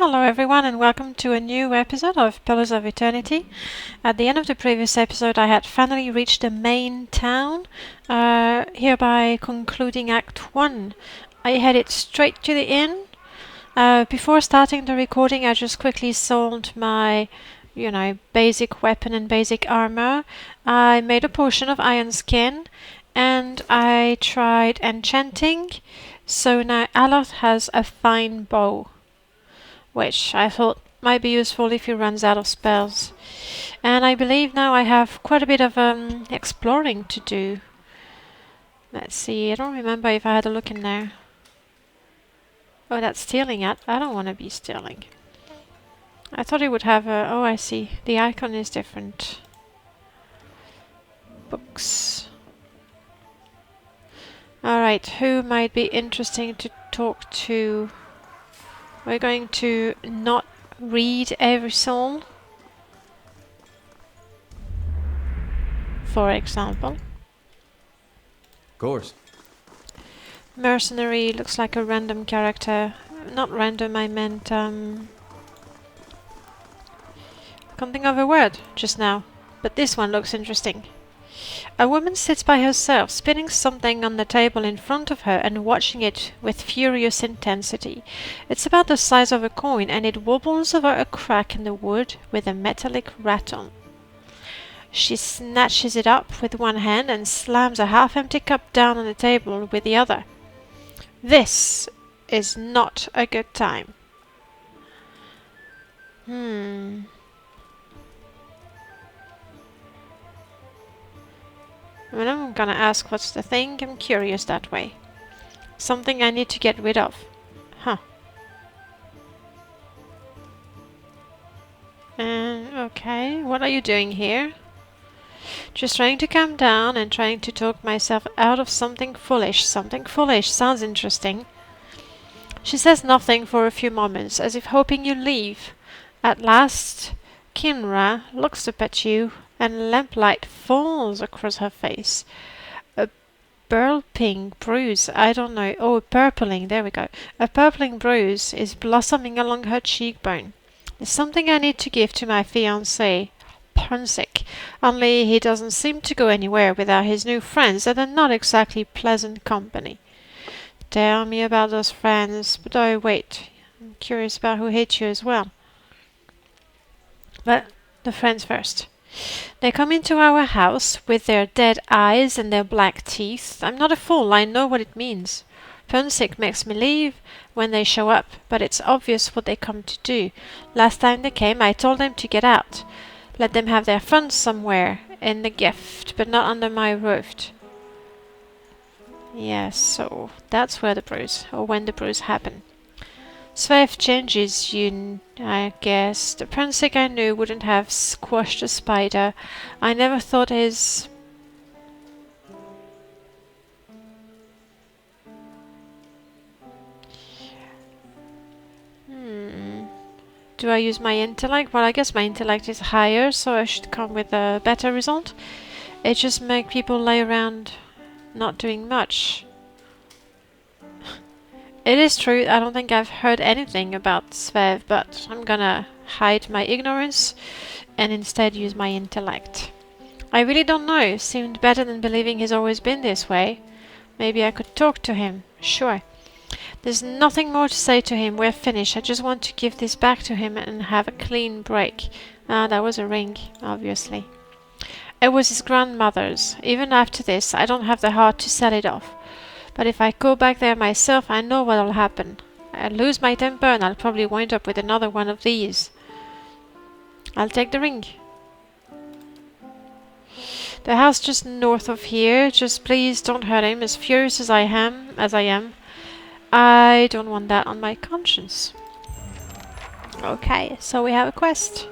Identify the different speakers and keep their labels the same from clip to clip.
Speaker 1: Hello everyone and welcome to a new episode of Pillars of Eternity. At the end of the previous episode I had finally reached the main town, hereby concluding Act 1. I headed straight to the inn. Before starting the recording I just quickly sold my, basic weapon and basic armor. I made a potion of iron skin and I tried enchanting, so now Aloth has a fine bow, which I thought might be useful if he runs out of spells. And I believe now I have quite a bit of exploring to do. Let's see, I don't remember if I had a look in there. Oh, that's stealing it. I don't want to be stealing. I thought it would have a... Oh, I see. The icon is different. Books. Alright, who might be interesting to talk to? We're going to not read every soul, for example.
Speaker 2: Of course.
Speaker 1: Mercenary looks like a random character. Not random, I meant, can't think of a word just now. But this one looks interesting. A woman sits by herself, spinning something on the table in front of her and watching it with furious intensity. It's about the size of a coin and it wobbles over a crack in the wood with a metallic rattle. She snatches it up with one hand and slams a half-empty cup down on the table with the other. This is not a good time. When I'm gonna ask what's the thing, I'm curious that way. Something I need to get rid of. Huh. Okay, what are you doing here? Just trying to calm down and trying to talk myself out of something foolish. Something foolish sounds interesting. She says nothing for a few moments, as if hoping you leave. At last, Kinra looks up at you, and lamplight falls across her face. A burping bruise, I don't know, oh, a purpling, there we go. A purpling bruise is blossoming along her cheekbone. It's something I need to give to my fiancé, Punsick, only he doesn't seem to go anywhere without his new friends, and they're not exactly pleasant company. Tell me about those friends, but oh wait, I'm curious about who hit you as well. But the friends first. They come into our house with their dead eyes and their black teeth. I'm not a fool, I know what it means. Punsick makes me leave when they show up, but it's obvious what they come to do. Last time they came, I told them to get out. Let them have their fun somewhere in the gift, but not under my roof. Yes, so that's where the bruise, or when the bruise happened. Svef changes you, I guess. The Punsick I knew wouldn't have squashed a spider. I never thought his... Do I use my intellect? Well, I guess my intellect is higher, so I should come with a better result. It just makes people lay around not doing much. It is true, I don't think I've heard anything about Svev, but I'm gonna hide my ignorance and instead use my intellect. I really don't know, seemed better than believing he's always been this way. Maybe I could talk to him, sure. There's nothing more to say to him, we're finished. I just want to give this back to him and have a clean break. Ah, that was a ring, obviously. It was his grandmother's. Even after this, I don't have the heart to sell it off. But if I go back there myself, I know what'll happen. I'll lose my temper and I'll probably wind up with another one of these. I'll take the ring. The house just north of here. Just please don't hurt him. As furious as I am, I don't want that on my conscience. Okay, so we have a quest.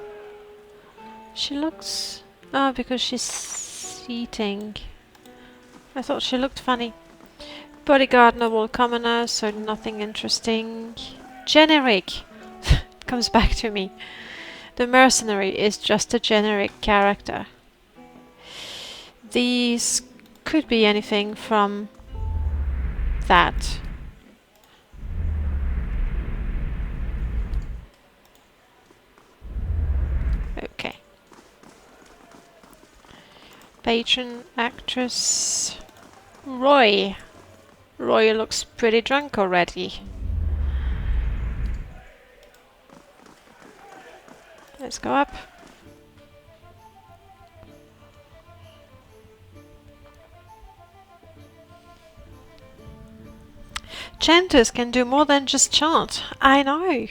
Speaker 1: She looks... Oh, because she's eating. I thought she looked funny. Bodyguard, noble commoner, so nothing interesting. Generic! It comes back to me. The mercenary is just a generic character. These could be anything from that. Patron actress Roy. Roy looks pretty drunk already. Let's go up. Chanters can do more than just chant. I know.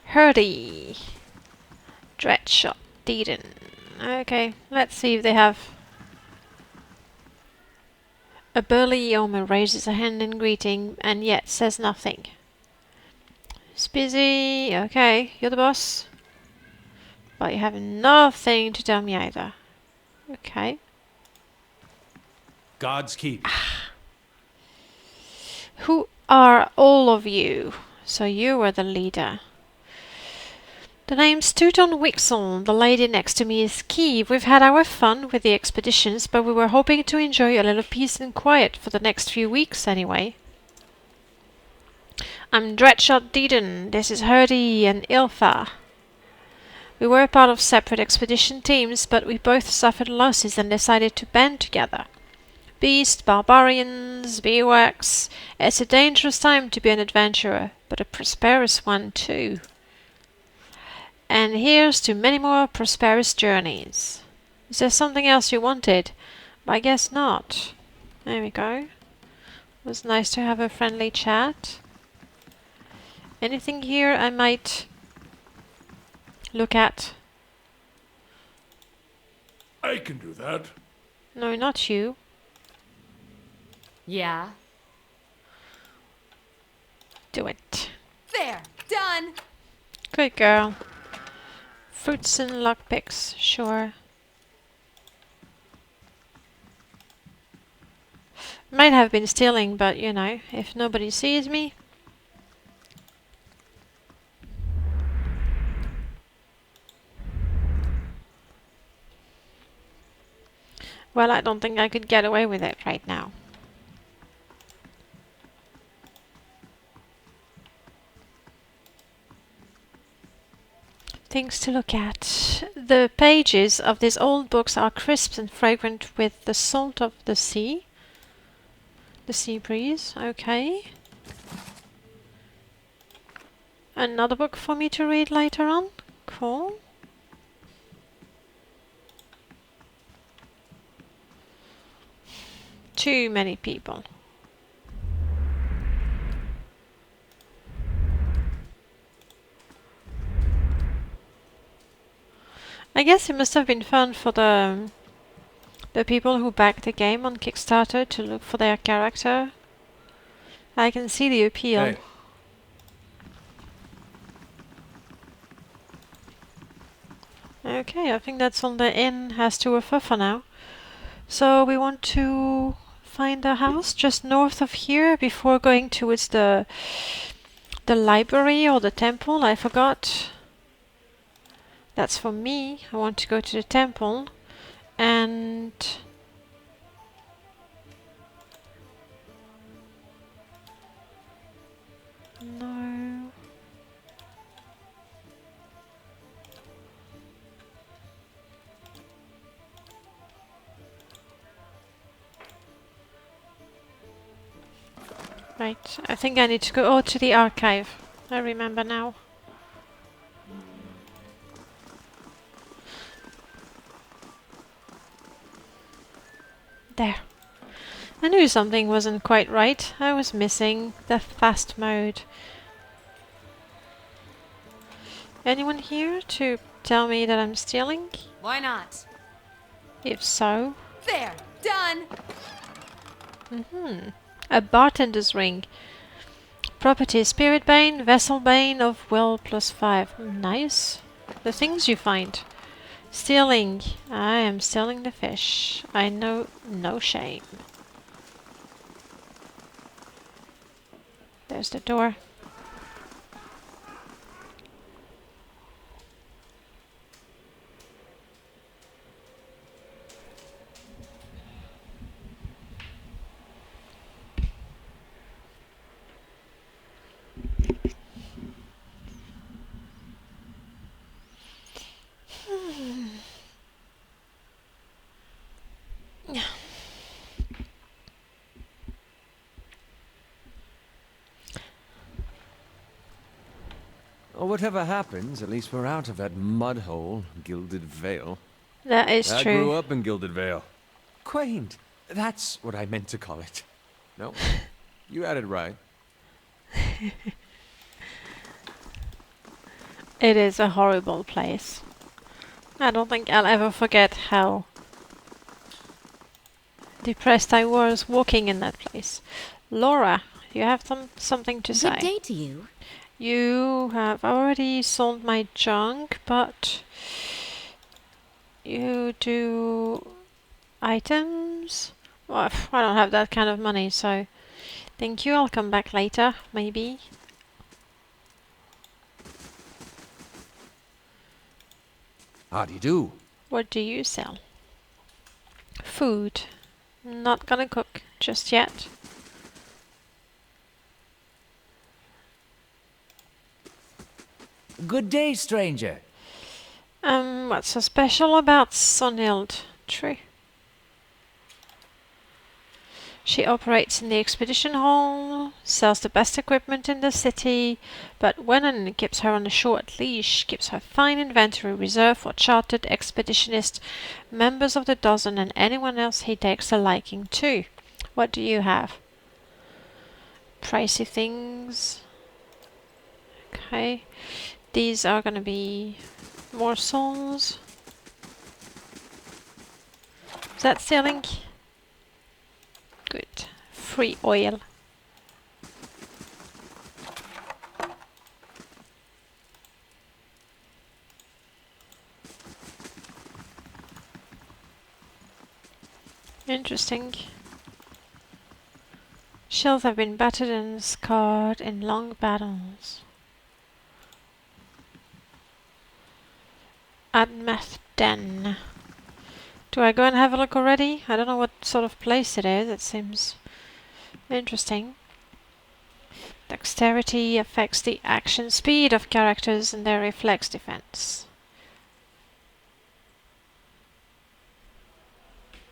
Speaker 1: Hurdy. Dreadshot. Deedon. Okay, let's see if they have... A burly yeoman raises a hand in greeting and yet says nothing. He's busy. Okay, you're the boss. But you have nothing to tell me either. Okay.
Speaker 3: God's keep.
Speaker 1: Who are all of you? So you were the leader. The name's Teuton Wixel. The lady next to me is Key. We've had our fun with the expeditions, but we were hoping to enjoy a little peace and quiet for the next few weeks anyway. I'm Dreadshot Deedon. This is Hurdy and Ilfa. We were part of separate expedition teams, but we both suffered losses and decided to band together. Beast, barbarians, bivouacs. It's a dangerous time to be an adventurer, but a prosperous one too. And here's to many more prosperous journeys. Is there something else you wanted? I guess not. There we go. It was nice to have a friendly chat. Anything here I might look at?
Speaker 3: I can do that.
Speaker 1: No, not you.
Speaker 4: Yeah.
Speaker 1: Do it.
Speaker 4: There. Done.
Speaker 1: Good girl. Fruits and lockpicks, sure. Might have been stealing, but you know, if nobody sees me. Well, I don't think I could get away with it right now. Things to look at. The pages of these old books are crisp and fragrant with the salt of the sea. The sea breeze, okay. Another book for me to read later on. Cool. Too many people. I guess it must have been fun for the people who backed the game on Kickstarter to look for their character. I can see the appeal.
Speaker 2: Hey.
Speaker 1: Okay, I think that's all the inn has to offer for now. So we want to find a house just north of here before going towards the library or the temple. I forgot. That's for me. I want to go to the temple and no. Right, I think I need to go to the archive. I remember now. There. I knew something wasn't quite right. I was missing the fast mode. Anyone here to tell me that I'm stealing?
Speaker 4: Why not?
Speaker 1: If so...
Speaker 4: There. Done.
Speaker 1: A bartender's ring. Property Spirit Bane, Vessel Bane of Will +5. Nice. The things you find. Stealing. I am stealing the fish. I know no shame. There's the door.
Speaker 2: Well, whatever happens, at least we're out of that mud hole, Gilded Vale.
Speaker 1: That is
Speaker 2: I
Speaker 1: true.
Speaker 2: grew up in Gilded Vale. Quaint. That's what I meant to call it. No, you had it right.
Speaker 1: It is a horrible place. I don't think I'll ever forget how depressed I was walking in that place. Laura, you have something to say?
Speaker 5: Good day to you.
Speaker 1: You have already sold my junk, but you do items? Well, I don't have that kind of money, so thank you. I'll come back later, maybe.
Speaker 2: How do you do?
Speaker 1: What do you sell? Food. Not gonna cook just yet.
Speaker 6: Good day, stranger.
Speaker 1: What's so special about Sunhild? True. She operates in the expedition hall, sells the best equipment in the city, but Wenan keeps her on a short leash, keeps her fine inventory reserved for chartered expeditionists, members of the dozen, and anyone else he takes a liking to. What do you have? Pricey things. Okay. These are gonna be morsels. Is that selling? Good. Free oil. Interesting. Shells have been battered and scarred in long battles. Admeth Den. Do I go and have a look already? I don't know what sort of place it is. It seems interesting. Dexterity affects the action speed of characters and their reflex defense.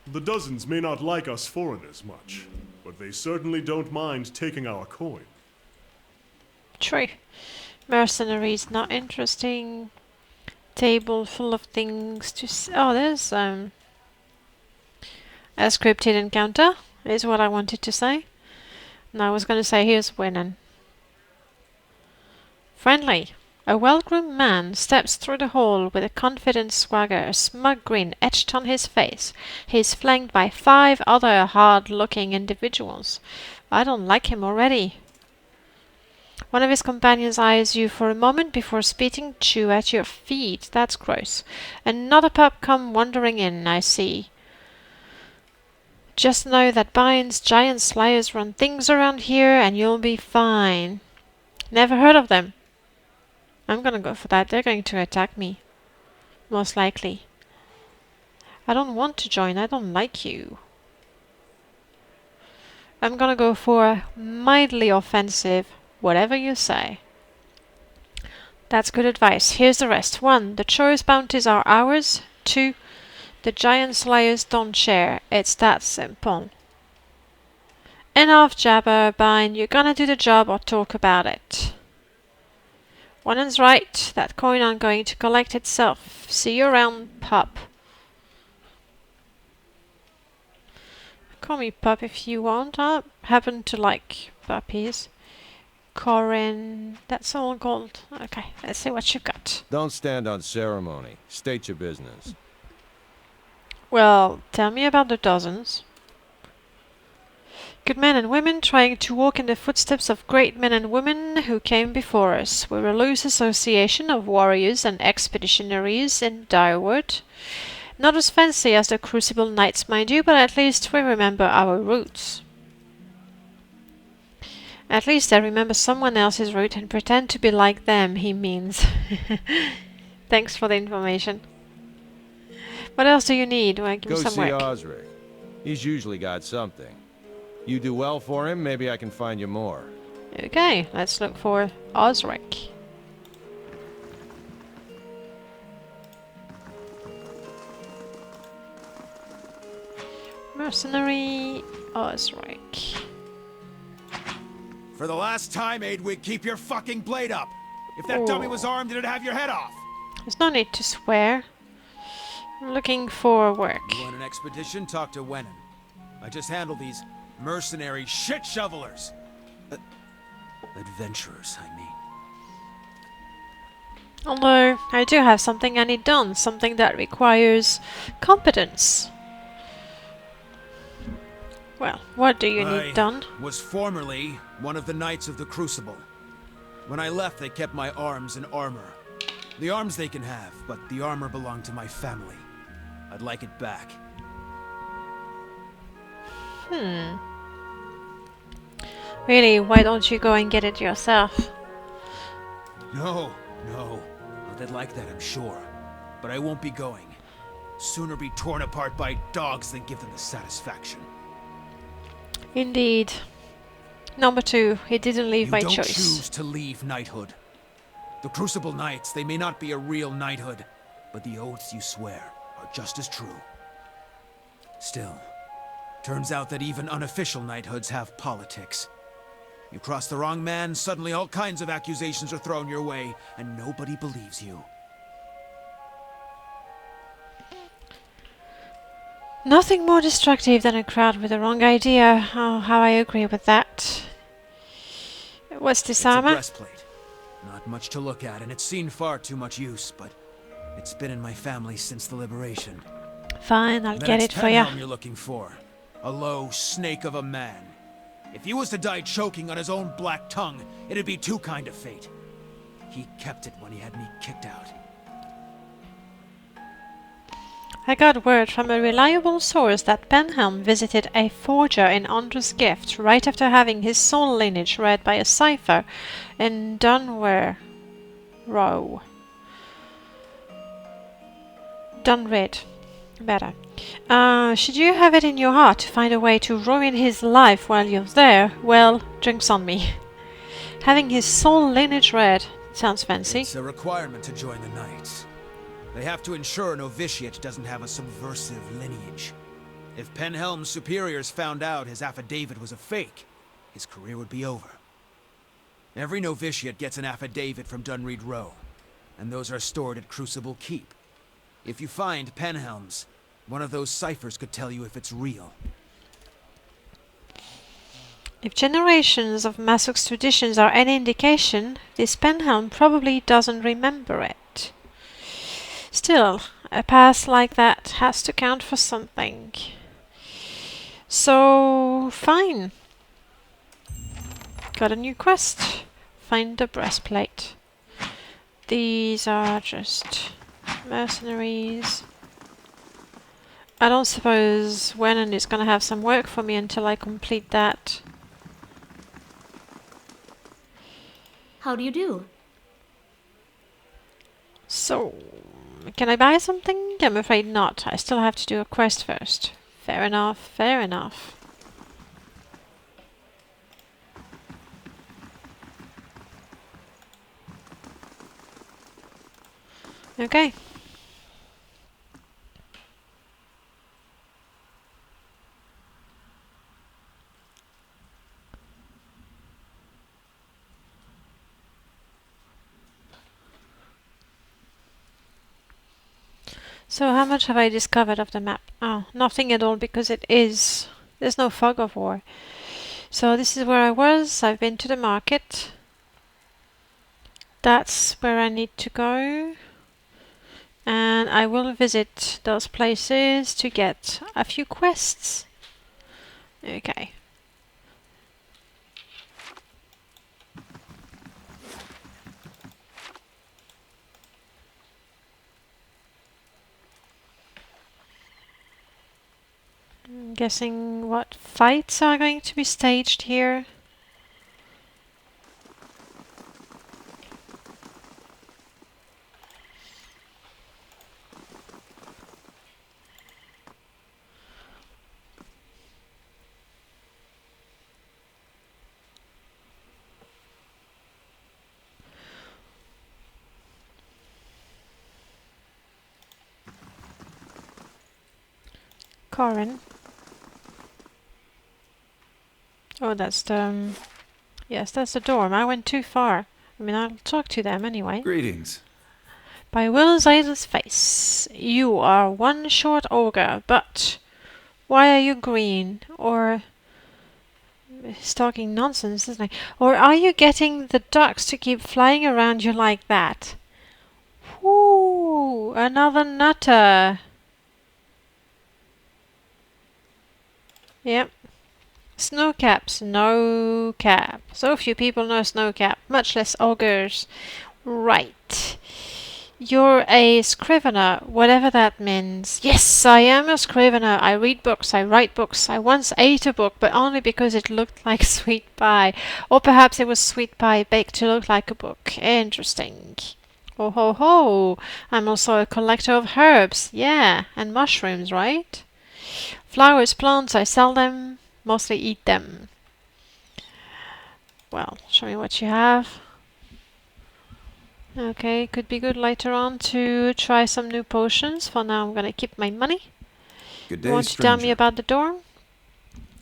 Speaker 3: The dozens may not like us foreigners much, but they certainly don't mind taking our coin.
Speaker 1: True. Mercenaries not interesting. Table full of things to oh, there's a scripted encounter is what I wanted to say. And I was going to say here's Wenan. Friendly. A well-groomed man steps through the hall with a confident swagger, a smug grin etched on his face. He is flanked by 5 other hard-looking individuals. I don't like him already. One of his companions eyes you for a moment before spitting chew at your feet. That's gross. Another pup come wandering in, I see. Just know that Bynes giant slayers run things around here and you'll be fine. Never heard of them. I'm gonna go for that. They're going to attack me. Most likely. I don't want to join. I don't like you. I'm gonna go for mildly offensive. Whatever you say. That's good advice. Here's the rest. 1. The choice bounties are ours. 2. The giant slayers don't share. It's that simple. Enough jabber, Bine. You're gonna do the job or talk about it. Wanen's right. That coin I'm going to collect itself. See you around, pup. Call me pup if you want. I happen to like puppies. Corin, that's all gold. Okay, let's see what you got.
Speaker 2: Don't stand on ceremony. State your business.
Speaker 1: Well, tell me about the dozens. Good men and women trying to walk in the footsteps of great men and women who came before us. We're a loose association of warriors and expeditionaries in Direwood. Not as fancy as the Crucible Knights, mind you, but at least we remember our roots. At least I remember someone else's route and pretend to be like them, he means. Thanks for the information. What else do you need? Well, give me
Speaker 2: Go
Speaker 1: some
Speaker 2: see
Speaker 1: work.
Speaker 2: Osric. He's usually got something. You do well for him, maybe I can find you more.
Speaker 1: Okay, let's look for Osric. Mercenary Osric.
Speaker 7: For the last time, Aidwig, keep your fucking blade up!
Speaker 5: If that dummy was armed, it'd have your head off.
Speaker 1: There's no need to swear. I'm looking for work.
Speaker 5: You want an expedition? Talk to Wennon. I just handle these mercenary shit shovelers. Adventurers, I mean.
Speaker 1: Although, I do have something I need done. Something that requires competence. Well, what do you need done?
Speaker 5: I was formerly one of the Knights of the Crucible. When I left, they kept my arms and armor. The arms they can have, but the armor belonged to my family. I'd like it back.
Speaker 1: Really, why don't you go and get it yourself?
Speaker 5: No. They'd like that, I'm sure. But I won't be going. Sooner be torn apart by dogs than give them the satisfaction.
Speaker 1: Indeed. Number 2, he didn't leave by
Speaker 5: You don't
Speaker 1: choice.
Speaker 5: choose to leave knighthood. The Crucible Knights, they may not be a real knighthood, but the oaths you swear are just as true. Still, turns out that even unofficial knighthoods have politics. You cross the wrong man, suddenly all kinds of accusations are thrown your way, and nobody believes you.
Speaker 1: Nothing more destructive than a crowd with the wrong idea. Oh, how I agree with that. What's this
Speaker 5: It's a
Speaker 1: armor?
Speaker 5: breastplate. Not much to look at, and it's seen far too much use, but it's been in my family since the liberation.
Speaker 1: Fine, I'll
Speaker 5: Then
Speaker 1: get
Speaker 5: it's
Speaker 1: it for ya.
Speaker 5: Penhelm you're looking for. A low snake of a man. If he was to die choking on his own black tongue, it'd be too kind of fate. He kept it when he had me kicked out.
Speaker 1: I got word from a reliable source that Penhelm visited a forger in Andrew's Gift right after having his soul lineage read by a cipher in Dunware Row. Dunread. Better. Should you have it in your heart to find a way to ruin his life while you're there, well, drinks on me. Having his soul lineage read sounds fancy.
Speaker 5: It's a requirement to join the Knights. They have to ensure a novitiate doesn't have a subversive lineage. If Penhelm's superiors found out his affidavit was a fake, his career would be over. Every novitiate gets an affidavit from Dunread Row, and those are stored at Crucible Keep. If you find Penhelm's, one of those ciphers could tell you if it's real.
Speaker 1: If generations of Masuk's traditions are any indication, this Penhelm probably doesn't remember it. Still, a past like that has to count for something. So, fine. Got a new quest. Find the breastplate. These are just mercenaries. I don't suppose Wennon is gonna have some work for me until I complete that.
Speaker 4: How do you do?
Speaker 1: So, can I buy something? I'm afraid not. I still have to do a quest first. Fair enough, fair enough. Okay. So how much have I discovered of the map? Oh, nothing at all because there's no fog of war. So this is where I was. I've been to the market. That's where I need to go. And I will visit those places to get a few quests. Okay. I'm guessing what fights are going to be staged here. Corin. Oh, that's the... yes, that's the dorm. I went too far. I mean, I'll talk to them anyway.
Speaker 2: Greetings.
Speaker 1: By Will's Idol's face, you are one short ogre, but why are you green? Or he's talking nonsense, isn't he? Or are you getting the ducks to keep flying around you like that? Whoo! Another nutter. Yep. Snowcap. Snowcap. So few people know Snowcap, much less ogres. Right. You're a scrivener, whatever that means. Yes, I am a scrivener. I read books, I write books. I once ate a book, but only because it looked like sweet pie. Or perhaps it was sweet pie baked to look like a book. Interesting. Oh ho ho! I'm also a collector of herbs. Yeah, and mushrooms, right? Flowers, plants, I sell them. Mostly eat them. Well, show me what you have. Okay, could be good later on to try some new potions. For now, I'm gonna keep my money.
Speaker 2: Good
Speaker 1: You
Speaker 2: day,
Speaker 1: want to tell me
Speaker 2: stranger.
Speaker 1: about the door?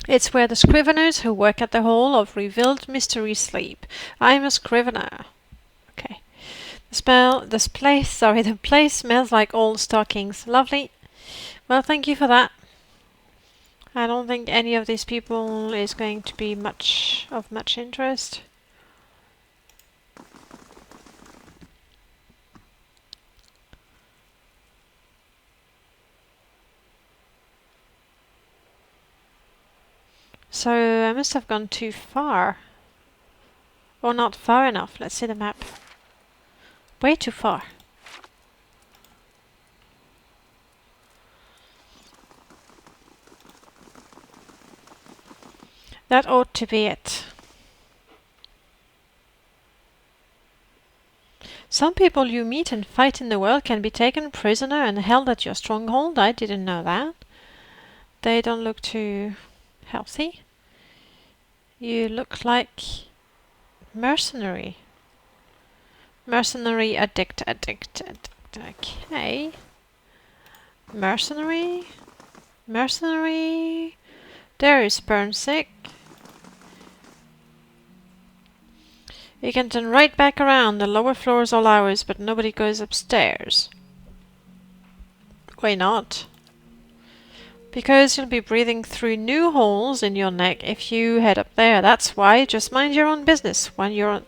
Speaker 1: It's where the scriveners who work at the Hall of Revealed Mystery sleep. I'm a scrivener. Okay. The place smells like old stockings. Lovely. Well, thank you for that. I don't think any of these people is going to be of much interest. So I must have gone too far. Or not far enough. Let's see the map. Way too far. That ought to be it. Some people you meet and fight in the world can be taken prisoner and held at your stronghold. I didn't know that. They don't look too healthy. You look like mercenary. Mercenary addict. Okay. Mercenary. There is Burnsick. You can turn right back around. The lower floor is all ours, but nobody goes upstairs. Why not? Because you'll be breathing through new holes in your neck if you head up there. That's why. Just mind your own business. Once you're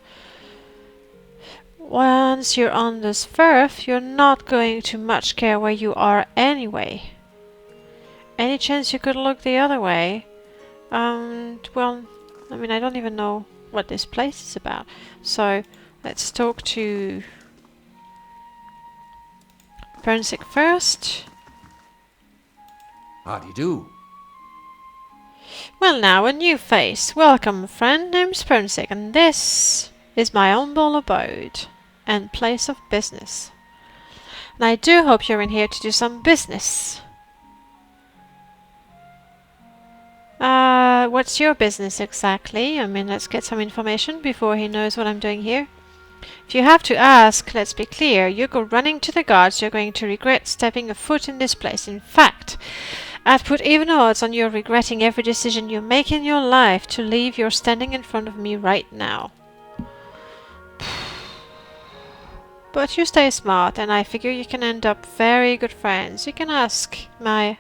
Speaker 1: on the svef, you're not going to much care where you are anyway. Any chance you could look the other way? Well, I mean, I don't even know what this place is about. So, let's talk to Burnsick first.
Speaker 2: How do you do?
Speaker 1: Well now, a new face. Welcome, friend. Name's Burnsick, and this is my humble abode and place of business. And I do hope you're in here to do some business. What's your business exactly? I mean, let's get some information before he knows what I'm doing here. If you have to ask, let's be clear. You go running to the guards, you're going to regret stepping a foot in this place. In fact, I'd put even odds on you regretting every decision you make in your life to leave you're standing in front of me right now. But you stay smart, and I figure you can end up very good friends. You can ask my,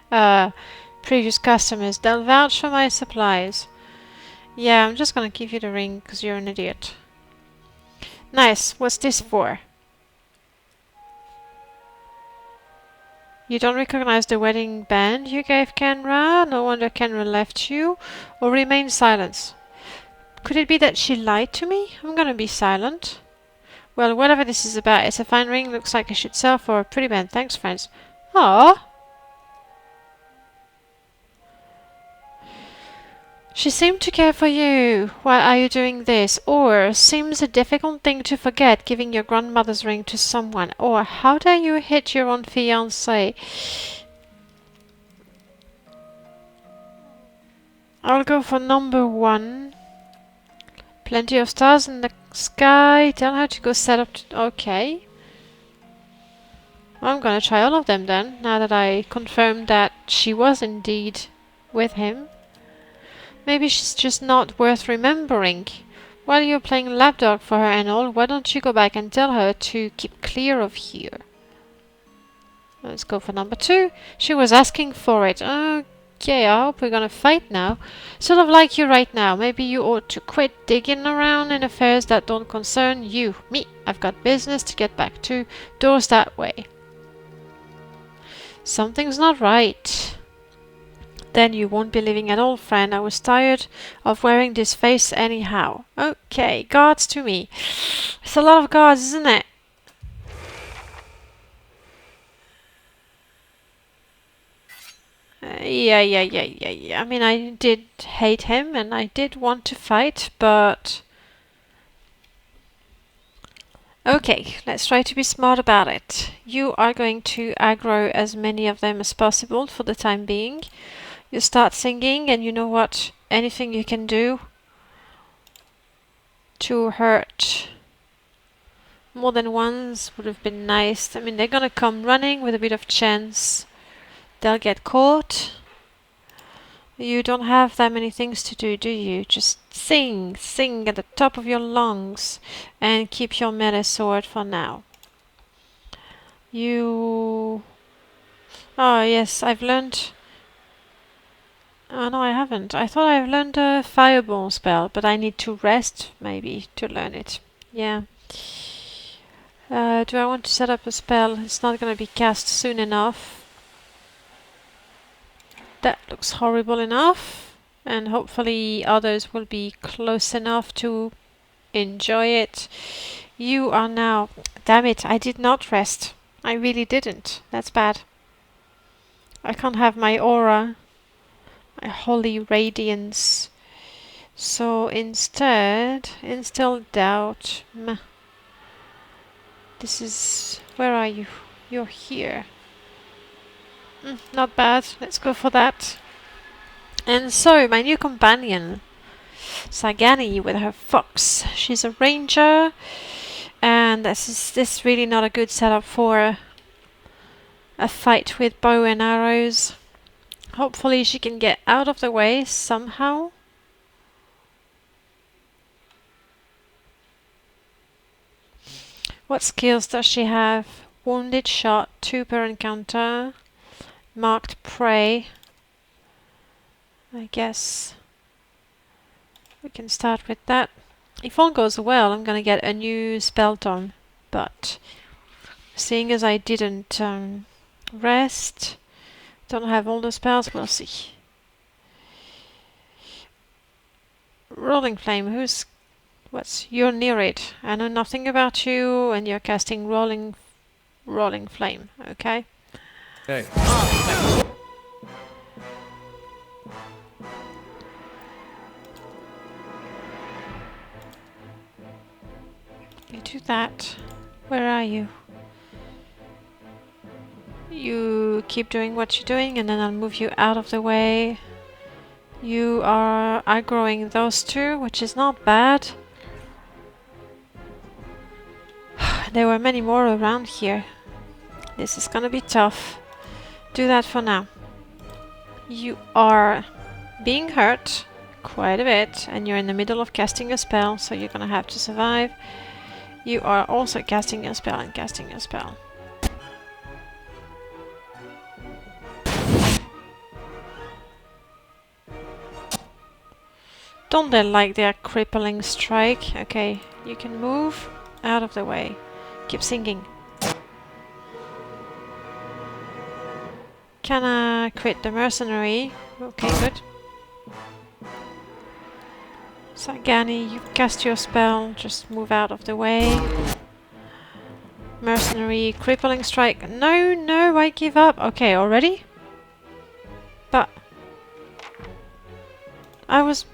Speaker 1: previous customers. They'll vouch for my supplies. Yeah, I'm just gonna give you the ring because you're an idiot. Nice. What's this for? You don't recognize the wedding band you gave Kenra? No wonder Kenra left you. Or remain silent. Could it be that she lied to me? I'm gonna be silent. Well, whatever this is about, it's a fine ring. Looks like I should sell for a pretty band. Thanks, friends. Aww. She seemed to care for you. Why are you doing this? Or seems a difficult thing to forget, giving your grandmother's ring to someone. Or how dare you hit your own fiancé? I'll go for number 1. Plenty of stars in the sky. Tell her to go set up. Okay. I'm gonna try all of them then, now that I confirmed that she was indeed with him. Maybe she's just not worth remembering. While you're playing lapdog for her and all, why don't you go back and tell her to keep clear of here? Let's go for number 2. She was asking for it. Okay, I hope we're gonna fight now. Sort of like you right now. Maybe you ought to quit digging around in affairs that don't concern you. Me, I've got business to get back to. Doors that way. Something's not right. Then you won't be leaving at all, friend. I was tired of wearing this face anyhow. Okay, guards to me. It's a lot of guards, isn't it? Yeah. I mean, I did hate him and I did want to fight, but... Okay, let's try to be smart about it. You are going to aggro as many of them as possible for the time being. You start singing, and you know what? Anything you can do to hurt more than once would have been nice. I mean, they're gonna come running with a bit of chance. They'll get caught. You don't have that many things to do you? Just sing at the top of your lungs, and keep your melee sword for now. Oh yes, I've learned... Oh no, I haven't. I thought I've learned a fireball spell, but I need to rest, maybe, to learn it. Yeah. Do I want to set up a spell? It's not going to be cast soon enough. That looks horrible enough. And hopefully others will be close enough to enjoy it. You are now... Damn it, I did not rest. I really didn't. That's bad. I can't have my aura... My holy radiance. So instead, instill doubt. Meh. This is... Where are you? You're here. Not bad. Let's go for that. And so, my new companion, Sagani with her fox. She's a ranger. And this is really not a good setup for a fight with bow and arrows. Hopefully she can get out of the way somehow. What skills does she have? Wounded shot, 2 per encounter. Marked prey. I guess we can start with that. If all goes well, I'm gonna get a new spell tome. But seeing as I didn't rest... Don't have all the spells, we'll see. Rolling Flame, you're near it. I know nothing about you, and you're casting Rolling Flame, okay?
Speaker 2: Hey.
Speaker 1: You do that. Where are you? You keep doing what you're doing, and then I'll move you out of the way. You are aggroing those 2, which is not bad. There were many more around here. This is gonna be tough. Do that for now. You are being hurt quite a bit, and you're in the middle of casting a spell, so you're gonna have to survive. You are also casting a spell and casting a spell. Don't they like their crippling strike? Okay, you can move out of the way. Keep singing. Can I crit the mercenary? Okay, good. Sagani, you cast your spell. Just move out of the way. Mercenary, crippling strike. No, I give up. Okay, already? But... I was...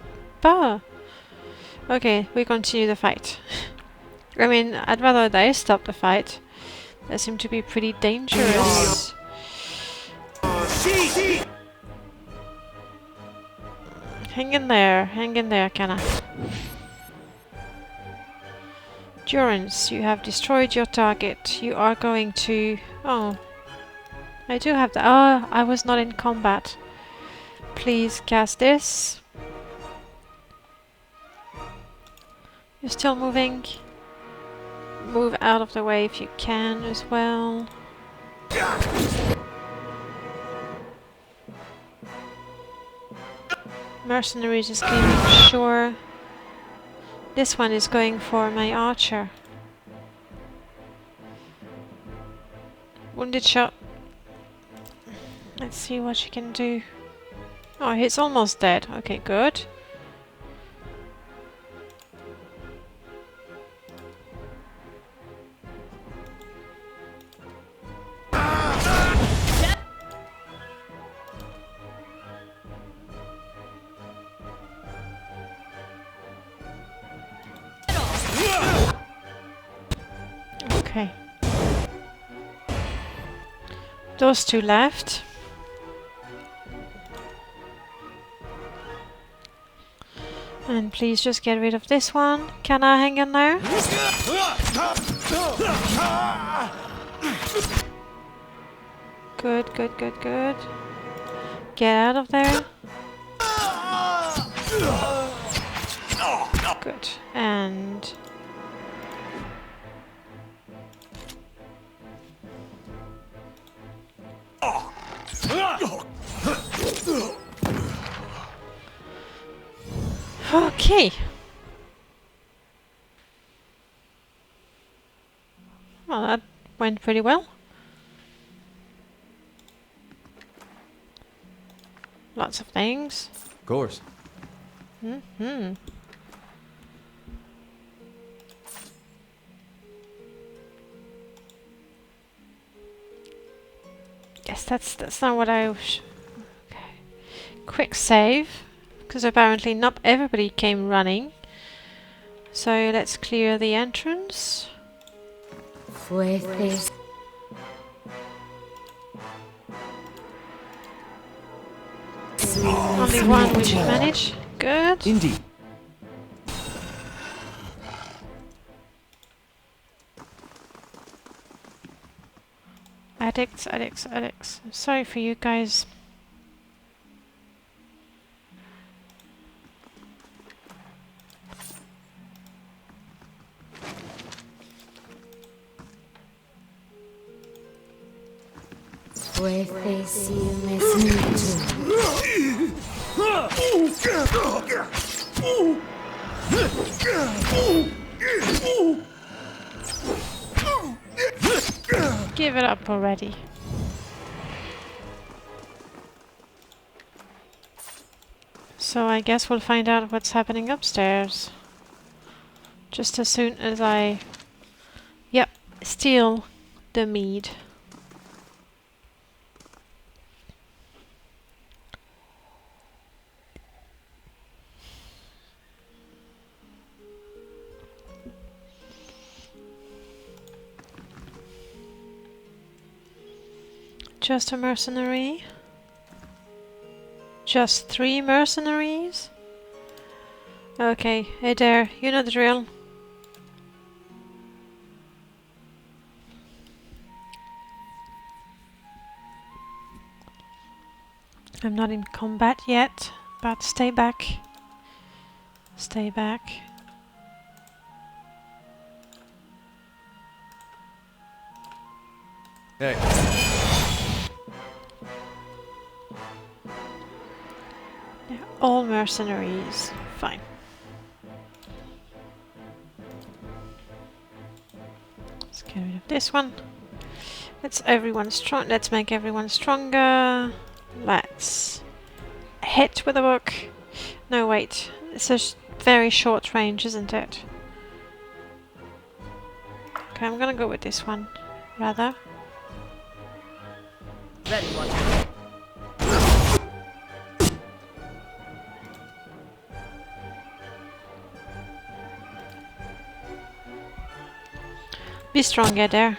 Speaker 1: Okay, we continue the fight. I mean, I'd rather they stop the fight. They seem to be pretty dangerous. Hang in there, Kana. Durance, you have destroyed your target. You are going to... Oh. I do have the... Oh, I was not in combat. Please cast this. You're still moving. Move out of the way if you can as well. Mercenaries is claiming shore. This one is going for my archer. Wounded shot. Let's see what she can do. Oh, he's almost dead. Okay, good. Okay. Those two left. And please just get rid of this one. Can I hang in there? Good, good, good, good. Get out of there. Good. And... okay. Well, that went pretty well. Lots of things.
Speaker 2: Of course.
Speaker 1: Mm-hmm. Yes, that's not what I... Okay. Quick save. Because apparently not everybody came running. So let's clear the entrance.
Speaker 4: Fuertes.
Speaker 1: Only one we should manage. Good.
Speaker 2: Indeed.
Speaker 1: Addicts, addicts, addicts. I'm sorry for you guys.
Speaker 4: Fuertes y mesmito.
Speaker 1: Give it up already. So I guess we'll find out what's happening upstairs. Just as soon as I... Yep, steal the mead. Just a mercenary? Just 3 mercenaries? Okay, hey there, you know the drill. I'm not in combat yet, but stay back. Stay back.
Speaker 2: Hey.
Speaker 1: They're all mercenaries. Fine. Let's get rid of this one. Let's make everyone stronger. Let's hit with a book. No, wait. It's a very short range, isn't it? Okay, I'm gonna go with this one, rather.
Speaker 5: Ready, one.
Speaker 1: Be stronger there.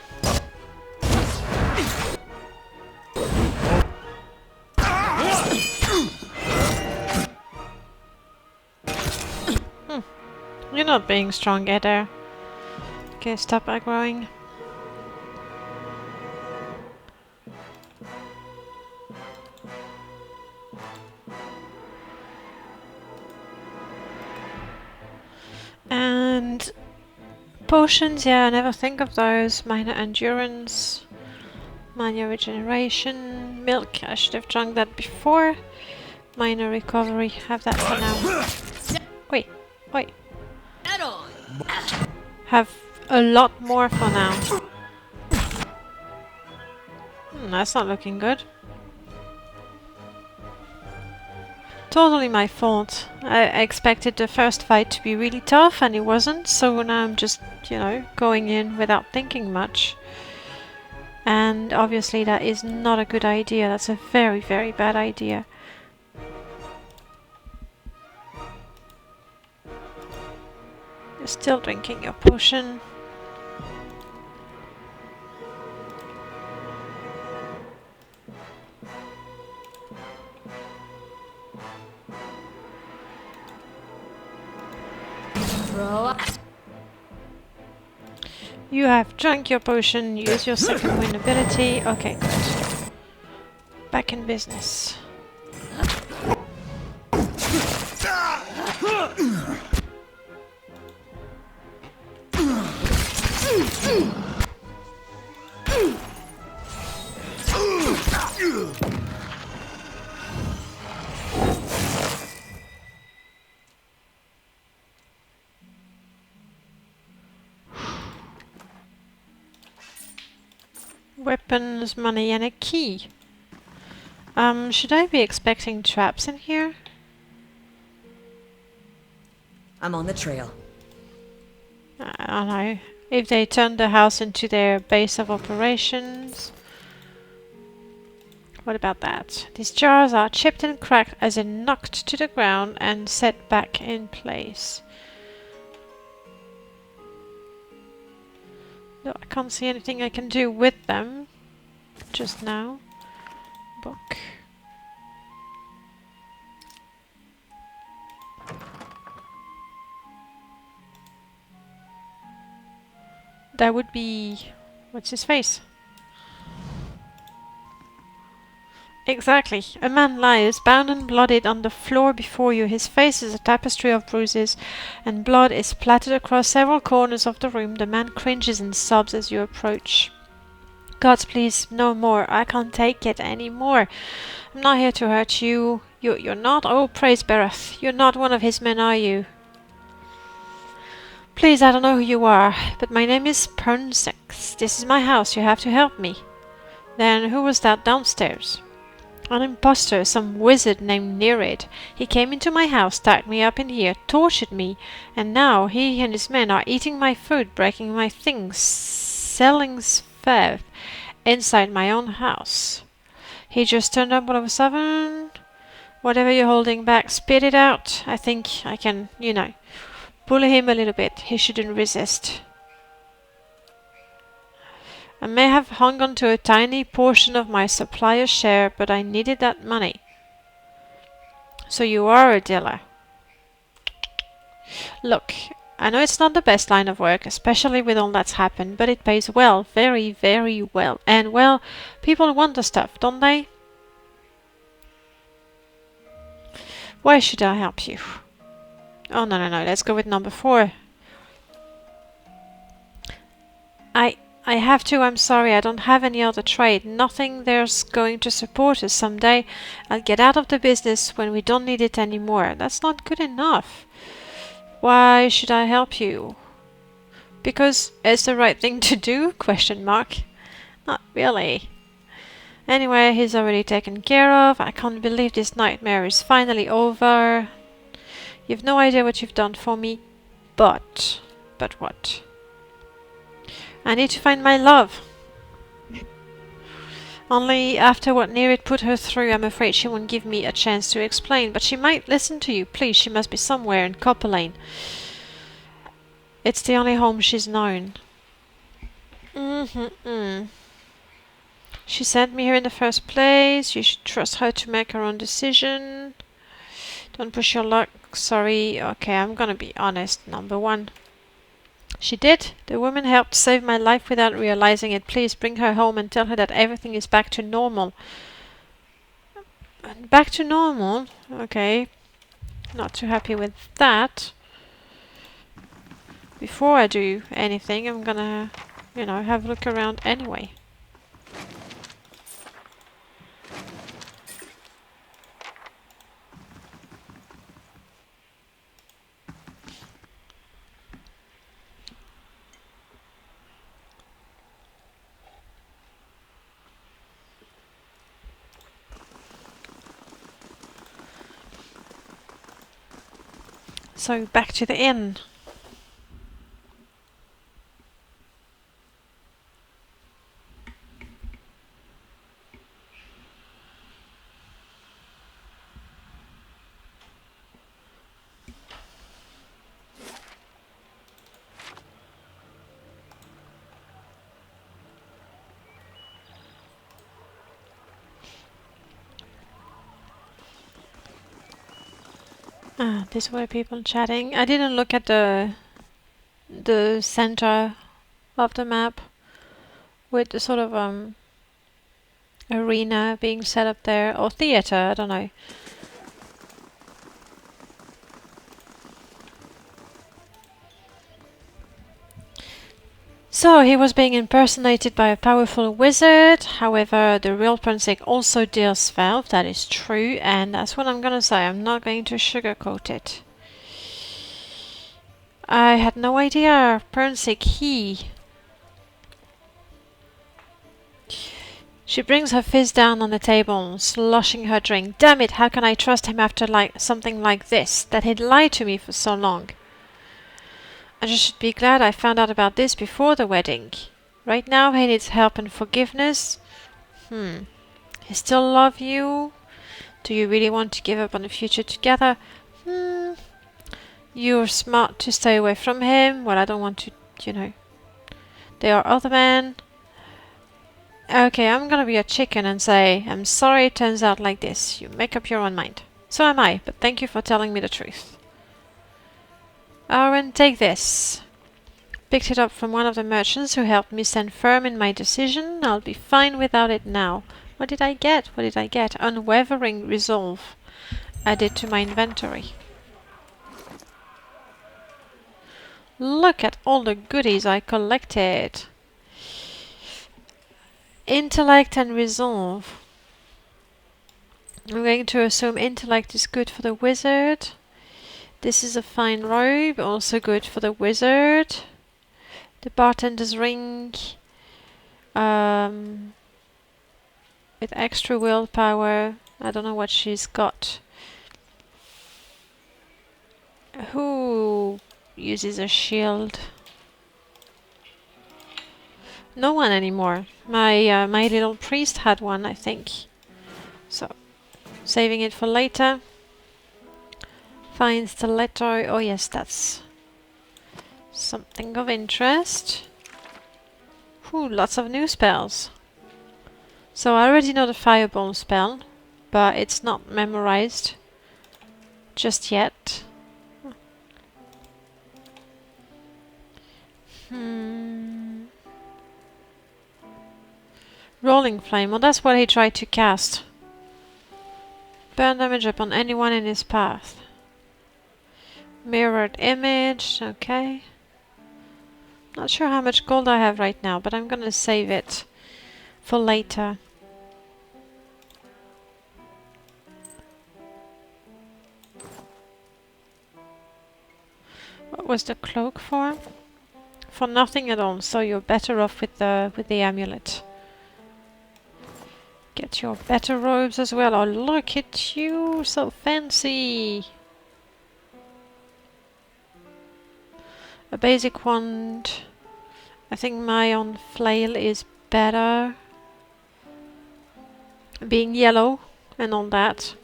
Speaker 1: You're not being strong, Eder. Okay, stop aggroing. And potions, yeah, I never think of those. Minor endurance, minor regeneration, milk, I should have drunk that before. Minor recovery, have that for now. Wait, wait. Have a lot more for now. That's not looking good. Totally my fault. I expected the first fight to be really tough and it wasn't, so now I'm just, you know, going in without thinking much. And obviously that is not a good idea. That's a very, very bad idea. You're still drinking your potion. You have drunk your potion, use your second wind ability. Okay, good. Back in business. Weapons, money, and a key. Should I be expecting traps in here?
Speaker 6: I'm on the trail.
Speaker 1: I don't know. If they turned the house into their base of operations. What about that? These jars are chipped and cracked as in knocked to the ground and set back in place. No, I can't see anything I can do with them just now. Book. That would be... what's his face? Exactly. A man lies, bound and bloodied, on the floor before you. His face is a tapestry of bruises, and blood is splattered across several corners of the room. The man cringes and sobs as you approach. Gods, please, no more. I can't take it anymore. I'm not here to hurt you. You're not? Oh, praise Bereth. You're not one of his men, are you? Please, I don't know who you are, but my name is Pernsix. This is my house. You have to help me. Then who was that downstairs? An impostor, some wizard named Nerid. He came into my house, tied me up in here, tortured me, and now he and his men are eating my food, breaking my things, selling svef inside my own house. He just turned up all of a sudden. Whatever you're holding back, spit it out. I think I can, you know, bully him a little bit. He shouldn't resist. I may have hung on to a tiny portion of my supplier's share, but I needed that money. So you are a dealer. Look, I know it's not the best line of work, especially with all that's happened, but it pays well, very, very well. And, well, people want the stuff, don't they? Why should I help you? Oh, no, let's go with number 4. I have to, I'm sorry, I don't have any other trade. Nothing there's going to support us someday. I'll get out of the business when we don't need it anymore. That's not good enough. Why should I help you? Because it's the right thing to do? Question mark. Not really. Anyway, he's already taken care of. I can't believe this nightmare is finally over. You've no idea what you've done for me. But what? I need to find my love. Only after what Nerid put her through, I'm afraid she won't give me a chance to explain. But she might listen to you. Please, she must be somewhere in Copper Lane. It's the only home she's known. She sent me here in the first place. You should trust her to make her own decision. Don't push your luck. Sorry. Okay, I'm gonna be honest. Number 1. She did. The woman helped save my life without realizing it. Please bring her home and tell her that everything is back to normal. Back to normal? Okay. Not too happy with that. before I do anything, I'm gonna, you know, have a look around anyway. So back to the inn. Ah, these were people chatting. I didn't look at the center of the map with the sort of arena being set up there, or theater, I don't know. So he was being impersonated by a powerful wizard. However, the real Prince also deals svef, that is true, and that's what I'm gonna say. I'm not going to sugarcoat it. I had no idea. Prince he. She brings her fist down on the table, sloshing her drink. Damn it, how can I trust him after something like this? That he'd lied to me for so long. I just should be glad I found out about this before the wedding. Right now he needs help and forgiveness. He still love you? Do you really want to give up on the future together? You're smart to stay away from him. Well, I don't want to, you know. There are other men. Okay, I'm gonna be a chicken and say, I'm sorry it turns out like this. You make up your own mind. So am I, but thank you for telling me the truth. Aaron, take this. Picked it up from one of the merchants who helped me stand firm in my decision. I'll be fine without it now. What did I get? What did I get? Unwavering resolve. Added to my inventory. Look at all the goodies I collected. Intellect and resolve. I'm going to assume intellect is good for the wizard. This is a fine robe, also good for the wizard. The bartender's ring. With extra willpower. I don't know what she's got. Who uses a shield? No one anymore. My little priest had one, I think. So, saving it for later. Fine stiletto. Oh yes, that's something of interest. Ooh, lots of new spells. So I already know the fireball spell, but it's not memorized just yet. Rolling flame. Well, that's what he tried to cast. Burn damage upon anyone in his path. Mirrored image. Okay. Not sure how much gold I have right now, but I'm gonna save it for later. What was the cloak for? For nothing at all, so you're better off with the amulet. Get your better robes as well. Oh, look at you, so fancy. A basic wand. I think my own flail is better. Being yellow and all that.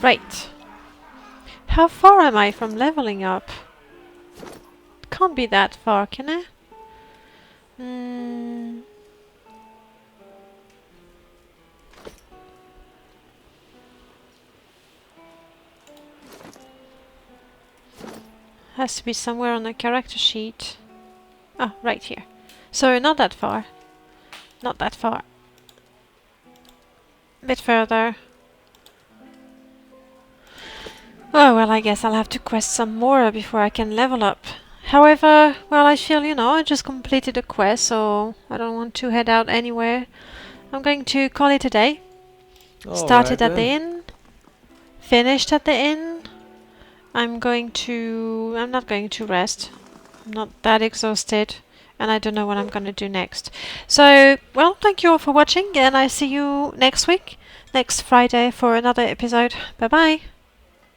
Speaker 1: Right. How far am I from leveling up? Can't be that far, can I? Has to be somewhere on the character sheet. Oh, right here. So not that far. Not that far. A bit further. Oh, well, I guess I'll have to quest some more before I can level up. However, well, I feel, I just completed a quest, so I don't want to head out anywhere. I'm going to call it a day. Started at the inn, finished at the inn. I'm not going to rest. I'm not that exhausted, and I don't know what I'm going to do next. So, well, thank you all for watching, and I see you next week, next Friday, for another episode. Bye bye.